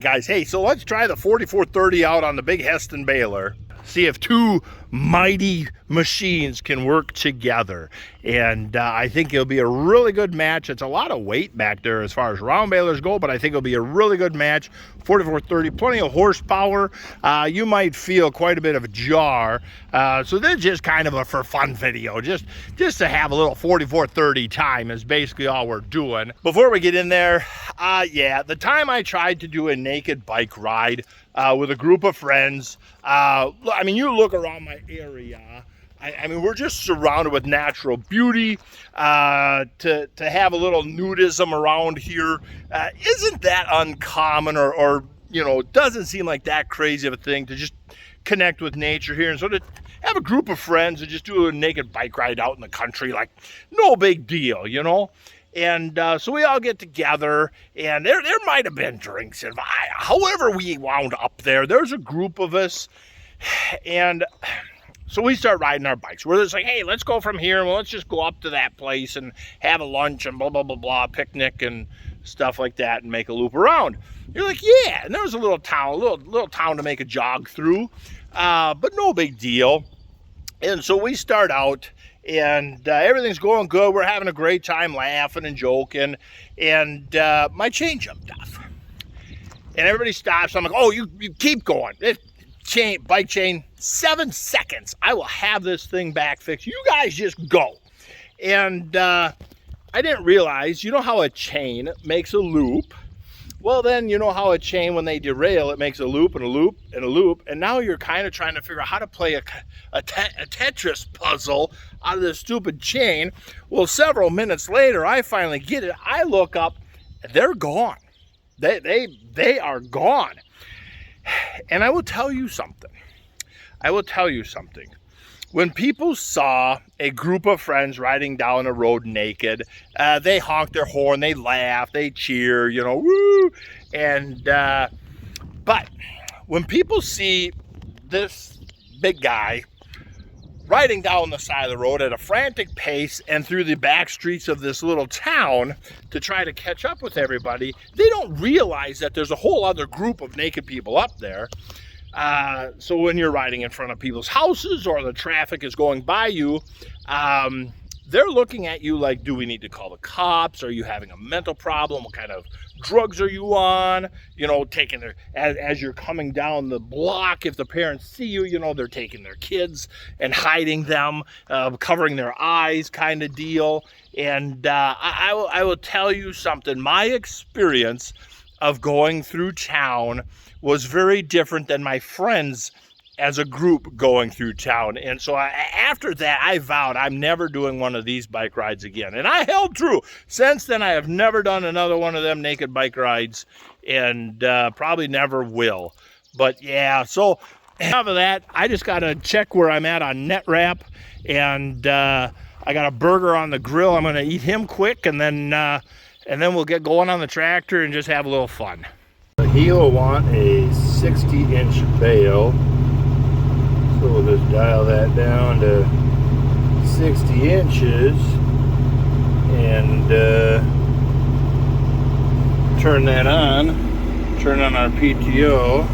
Guys, hey, so let's try the 4430 out on the big Heston baler. See if two mighty machines can work together. And I think it'll be a really good match. It's a lot of weight back there as far as round balers go, but I think it'll be a really good match. 4430, plenty of horsepower. You might feel quite a bit of a jar. So this is just kind of a for fun video. Just to have a little 4430 time is basically all we're doing. Before we get in there, yeah, the time I tried to do a naked bike ride with a group of friends, I mean, you look around my area, I mean, we're just surrounded with natural beauty. To have a little nudism around here isn't that uncommon, or you know, doesn't seem like that crazy of a thing to just connect with nature here. And so to have a group of friends and just do a naked bike ride out in the country, like, no big deal, you know. And so we all get together, and there might have been drinks involved. However we wound up there, there's a group of us, and so we start riding our bikes. We're just like, hey, let's go from here, and let's just go up to that place and have a lunch and blah, blah, blah, blah, picnic and stuff like that, and make a loop around. You're like, yeah, and there was a little town, little town to make a jog through, but no big deal. And so we start out, and everything's going good. We're having a great time laughing and joking, and my chain jumped off. And everybody stops. I'm like, oh, you keep going. Bike chain, 7 seconds. I will have this thing back fixed. You guys just go. And I didn't realize, you know how a chain makes a loop? Well, then you know how a chain, when they derail, it makes a loop and a loop and a loop. And now you're kind of trying to figure out how to play a Tetris puzzle out of this stupid chain. Well, several minutes later, I finally get it. I look up, they're gone. They are gone. And I will tell you something. When people saw a group of friends riding down a road naked, they honk their horn, they laugh, they cheer, you know, woo! And, but when people see this big guy riding down the side of the road at a frantic pace and through the back streets of this little town to try to catch up with everybody, they don't realize that there's a whole other group of naked people up there. So when you're riding in front of people's houses or the traffic is going by you, they're looking at you like, do we need to call the cops? Are you having a mental problem? What kind of drugs are you on? You know, taking their, as you're coming down the block, if the parents see you, you know, they're taking their kids and hiding them, covering their eyes kind of deal. And I will tell you something. My experience of going through town was very different than my friends as a group going through town. And so after that, I vowed I'm never doing one of these bike rides again. And I held true. Since then, I have never done another one of them naked bike rides, and probably never will. But yeah, so enough of that. I just got to check where I'm at on net wrap, and I got a burger on the grill. I'm going to eat him quick, and then we'll get going on the tractor and just have a little fun. He'll want a 60-inch bale, so we'll just dial that down to 60 inches and turn that on, turn on our PTO.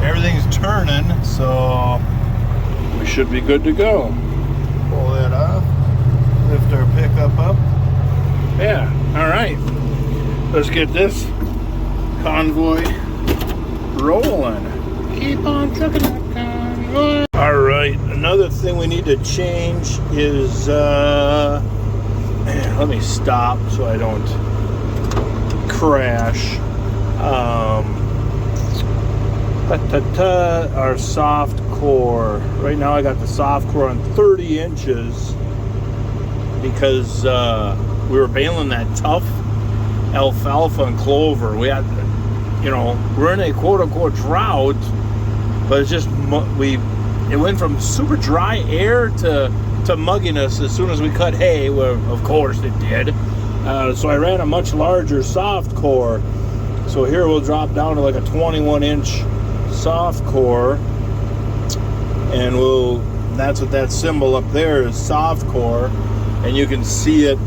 Everything's turning, so we should be good to go. Pull that off. Lift our pickup up. Yeah, all right. Let's get this convoy rolling. Keep on trucking that convoy. All right, another thing we need to change is, let me stop so I don't crash. Our soft core. Right now I got the soft core on 30 inches. Because we were baling that tough alfalfa and clover. We had, you know, we're in a quote-unquote drought, but it's just, it went from super dry air to mugginess as soon as we cut hay. Well, of course it did. So I ran a much larger soft core. So here we'll drop down to like a 21-inch soft core, and that's what that symbol up there is, soft core. and you can see it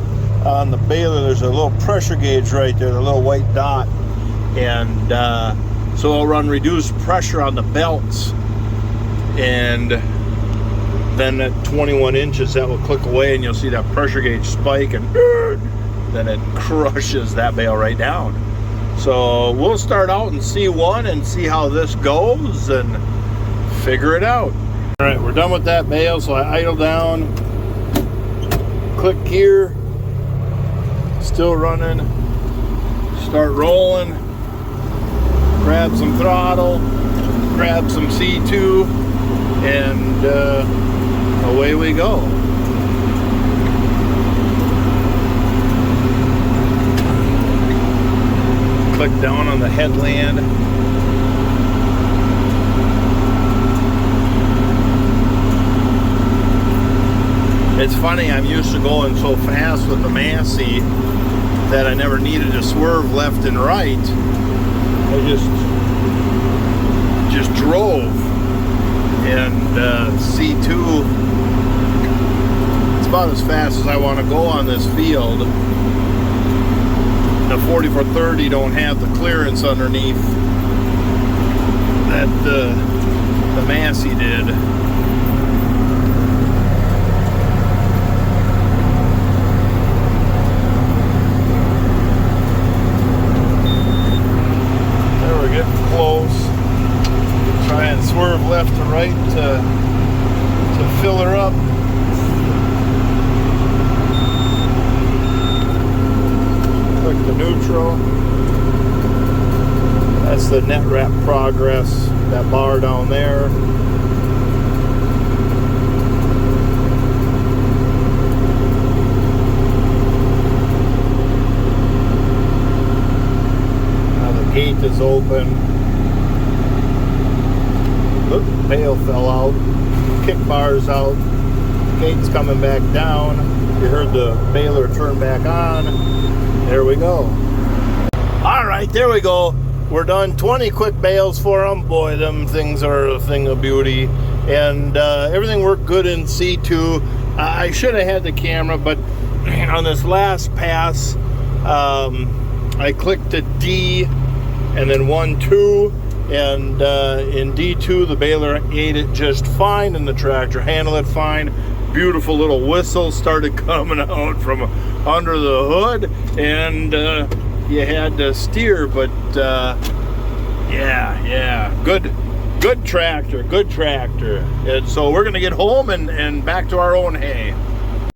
on the baler. There's a little pressure gauge right there, the little white dot, and so it'll run reduced pressure on the belts, and then at 21 inches that will click away and you'll see that pressure gauge spike, and then it crushes that bale right down. So we'll start out in C1 and see how this goes and figure it out. All right, we're done with that bale, so I idle down, click gear, still running, start rolling, grab some throttle, grab some C2, and away we go. Click down on the headland. It's funny, I'm used to going so fast with the Massey that I never needed to swerve left and right. I just drove. And C2, it's about as fast as I want to go on this field. The 4430 don't have the clearance underneath that the Massey did. There, we're getting close. Try and swerve left to right to fill her up. Click the neutral. That's the net wrap progress, that bar down there. Now the gate is open. Oop, bale fell out, kick bar's out, gate's coming back down. You heard the baler turn back on. There we go. All right, there we go. We're done. 20 quick bales for them. Boy, them things are a thing of beauty. And everything worked good in C2. I should have had the camera, but on this last pass, I clicked a D and then 1, 2. And in D2, the baler ate it just fine, and the tractor handled it fine. Beautiful little whistle started coming out from under the hood, and you had to steer, but yeah, good tractor, good tractor. And so we're gonna get home and back to our own hay.